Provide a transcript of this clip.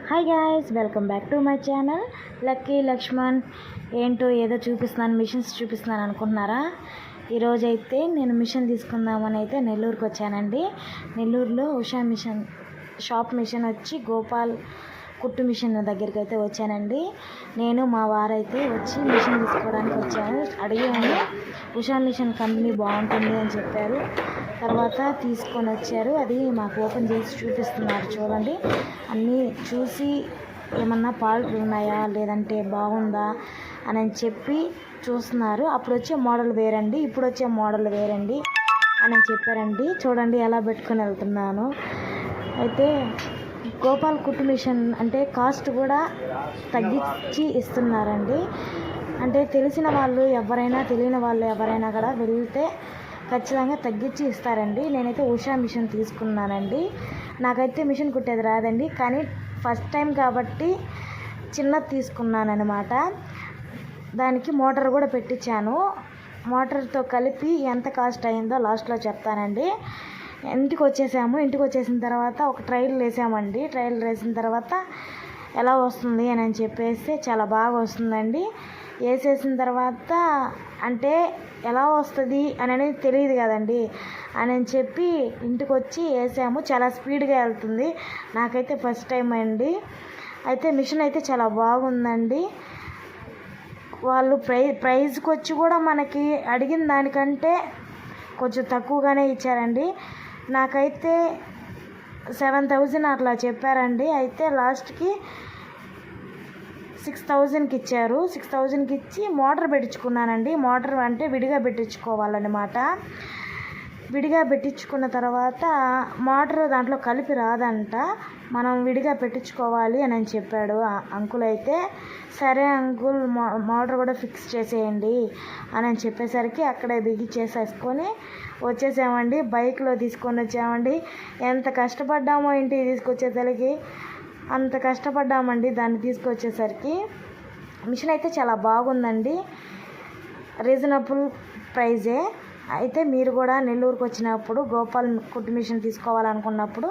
Hi guys, welcome back to my channel lucky Laxman. ఏంటో ఏదో చూపిస్తున్నాను, మిషన్స్ చూపిస్తున్నాను అనుకుంటున్నారా? ఈరోజైతే నేను మిషన్ తీసుకుందామని అయితే నెల్లూరుకి వచ్చానండి. నెల్లూరులో ఉషా మిషన్ షాప్ మిషన్ వచ్చి గోపాల్ కుట్టు మిషన్ దగ్గరికి అయితే వచ్చానండి. నేను మా వారైతే వచ్చి మిషన్ తీసుకోవడానికి వచ్చాను. అడిగాను, ఉషా మిషన్ కంపెనీ బాగుంటుంది అని చెప్పారు. తర్వాత తీసుకొని వచ్చారు. అది మాకు ఓపెన్ చేసి చూపిస్తున్నారు. చూడండి, అన్నీ చూసి ఏమన్నా ఫాల్ట్లు ఉన్నాయా లేదంటే బాగుందా అని చెప్పి చూస్తున్నారు. అప్పుడు వచ్చే మోడల్ వేరండి, ఇప్పుడు వచ్చే మోడల్ వేరండి అని చెప్పారండి. చూడండి ఎలా పెట్టుకొని వెళ్తున్నాను. అయితే గోపాల్ కుట్టు మిషన్ అంటే కాస్ట్ కూడా తగ్గించి ఇస్తున్నారండి. అంటే తెలిసిన వాళ్ళు ఎవరైనా తెలియని వాళ్ళు ఎవరైనా కూడా వెళ్తే ఖచ్చితంగా తగ్గించి ఇస్తారండి. నేనైతే ఉషా మిషన్ తీసుకున్నానండి. నాకైతే మిషన్ కుట్టేది రాదండి, కానీ ఫస్ట్ టైం కాబట్టి చిన్నది తీసుకున్నాను అనమాట. దానికి మోటార్ కూడా పెట్టించాను. మోటార్తో కలిపి ఎంత కాస్ట్ అయిందో లాస్ట్లో చెప్తానండి. ఇంటికి వచ్చేసిన తర్వాత ఒక ట్రైల్ వేసామండి. ట్రైల్ వేసిన తర్వాత ఎలా వస్తుంది అని చెప్పేసి చాలా బాగా వస్తుందండి. వేసేసిన తర్వాత అంటే ఎలా వస్తుంది అనేది తెలియదు కదండి అని చెప్పి ఇంటికి వచ్చి వేసాము. చాలా స్పీడ్గా వెళ్తుంది. నాకైతే ఫస్ట్ టైం అండి. అయితే మిషన్ అయితే చాలా బాగుందండి. వాళ్ళు ప్రైజ్కి వచ్చి కూడా మనకి అడిగిన దానికంటే కొంచెం తక్కువగానే ఇచ్చారండి. నాకైతే 7,000 అట్లా చెప్పారండి. అయితే లాస్ట్కి 6,000కి ఇచ్చారు. 6,000కి ఇచ్చి మోటార్ పెట్టించుకున్నానండి. మోటార్ అంటే విడిగా పెట్టించుకోవాలన్నమాట. విడిగా పెట్టించుకున్న తర్వాత మోటార్ దాంట్లో కలిపి రాదంట, మనం విడిగా పెట్టించుకోవాలి అని చెప్పాడు అంకుల్. అయితే సరే అంకుల్, మోటార్ కూడా ఫిక్స్ చేసేయండి అని చెప్పేసరికి అక్కడే బిగించేసేసుకొని వచ్చేసామండి. బైక్లో తీసుకొని వచ్చామండి. ఎంత కష్టపడ్డామో ఇంటికి తీసుకొచ్చేసరికి, అంత కష్టపడ్డామండి దాన్ని తీసుకొచ్చేసరికి. మిషన్ అయితే చాలా బాగుందండి, రీజనబుల్ ప్రైజే. అయితే మీరు కూడా నెల్లూరుకి వచ్చినప్పుడు గోపాల్ కుట్టు మిషన్ తీసుకోవాలనుకున్నప్పుడు